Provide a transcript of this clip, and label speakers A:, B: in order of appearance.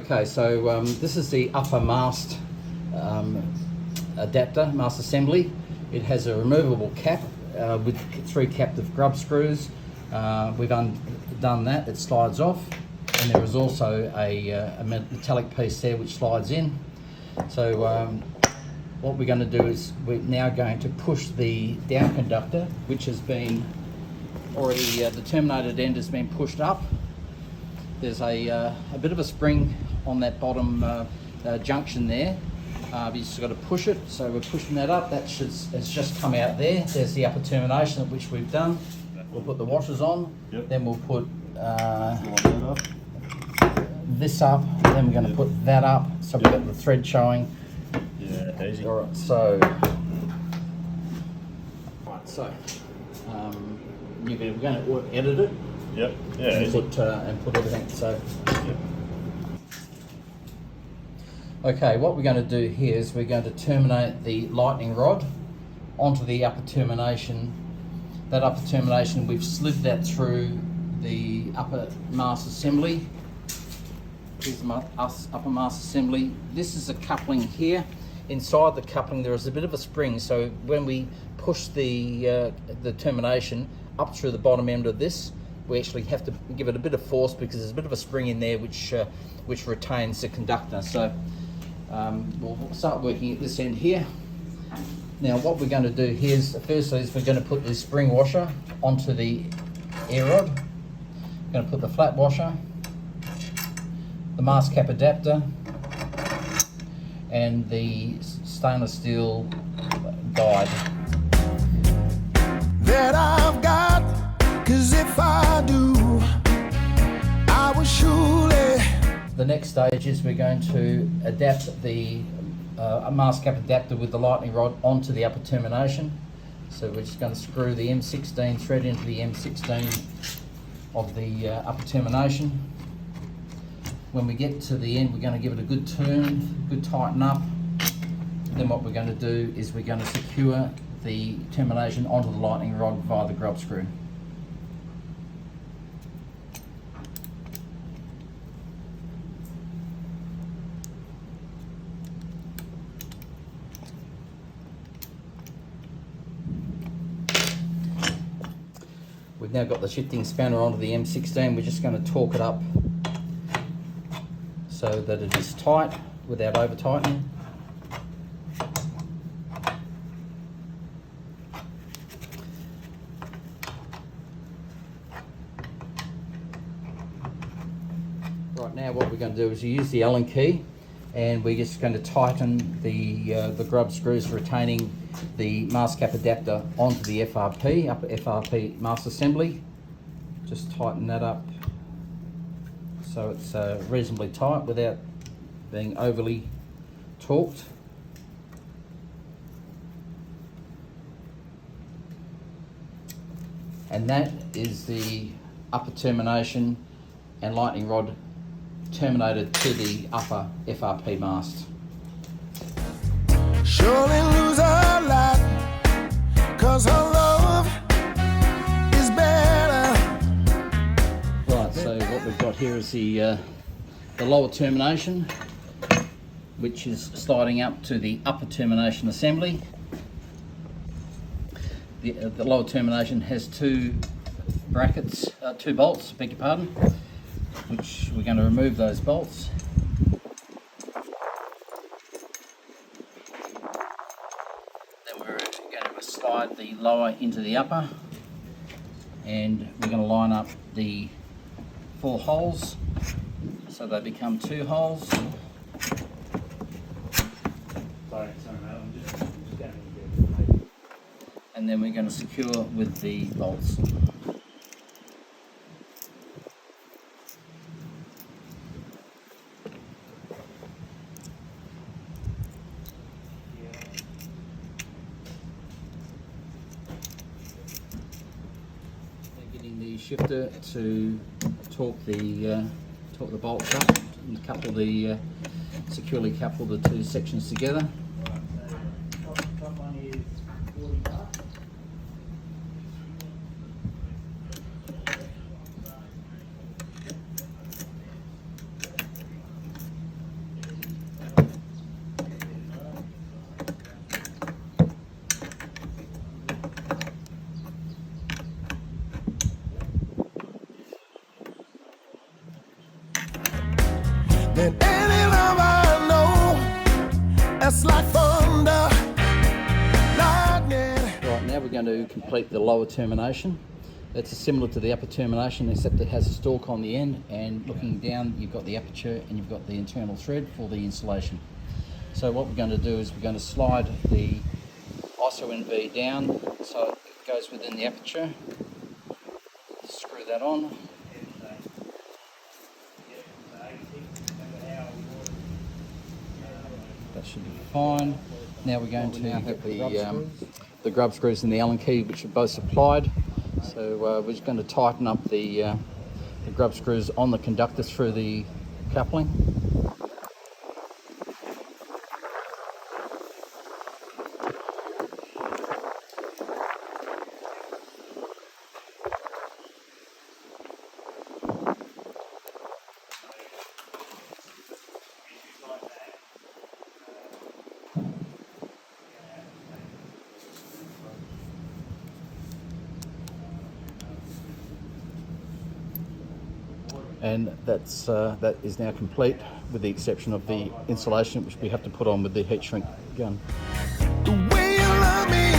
A: Okay, so this is the upper mast adapter, mast assembly. It has a removable cap with 3 captive grub screws. We've undone that, it slides off, and there is also a metallic piece there which slides in. So what we're going to do is we're now going to push the down conductor, which has been already, the terminated end has been pushed up. There's a bit of a spring on that bottom junction there. You just got to push it, so we're pushing that up. That has just come out there. There's the upper termination, which we've done. We'll put the washers on, then we'll put this up, then we're going to put that up, so we've got the thread showing.
B: Yeah, easy.
A: Alright, so we're going to edit it.
B: Yep. Yeah.
A: And
B: Easy.
A: put everything. So.
B: Yep.
A: Okay, what we're going to do here is we're going to terminate the lightning rod onto the upper termination. That upper termination, we've slid that through the upper mast assembly. Here's the upper mast assembly. This is a coupling here. Inside the coupling there is a bit of a spring, so when we push the termination up through the bottom end of this, we actually have to give it a bit of force because there's a bit of a spring in there which retains the conductor. So we'll start working at this end here. Now what we're going to do here is, firstly, is we're going to put the spring washer onto the air rod. We're going to put the flat washer, the mast cap adapter, and the stainless steel guide.
C: That I've got, 'cause if I do, I will surely.
A: The next stage is we're going to adapt the mast cap adapter with the lightning rod onto the upper termination. So we're just going to screw the M16 thread into the M16 of the upper termination. When we get to the end, we're going to give it a good turn, good tighten up. Then what we're going to do is we're going to secure the termination onto the lightning rod via the grub screw. We've now got the shifting spanner onto the M16. We're just going to torque it up so that it is tight without over tightening. Right, now what we're going to do is use the Allen key, and we're just going to tighten the grub screws retaining the mast cap adapter onto the FRP, upper FRP mast assembly. Just tighten that up so it's reasonably tight without being overly torqued. And that is the upper termination and lightning rod terminated to the upper FRP mast.
C: Surely lose a lot, 'cause her love is better.
A: Right, so what we've got here is the lower termination, which is sliding up to the upper termination assembly. The lower termination has 2 brackets, 2 bolts, beg your pardon, which we're going to remove those bolts. Then we're going to slide the lower into the upper, and we're going to line up the 4 holes so they become 2 holes. And then we're going to secure with the bolts. Getting the shifter to torque the bolts up and securely couple the 2 sections together.
C: just like thunder, lightning.
A: Right, now we're going to complete the lower termination. That's similar to the upper termination, except it has a stalk on the end, and looking down you've got the aperture and you've got the internal thread for the insulation. So what we're going to do is we're going to slide the ISO-NV down so it goes within the aperture. Screw that on. That should be fine. Now we're going to get the grub screws and the Allen key, which are both supplied. So we're just going to tighten up the grub screws on the conductor through the coupling. And that is now complete, with the exception of the insulation, which we have to put on with the heat shrink gun.
C: The way you love me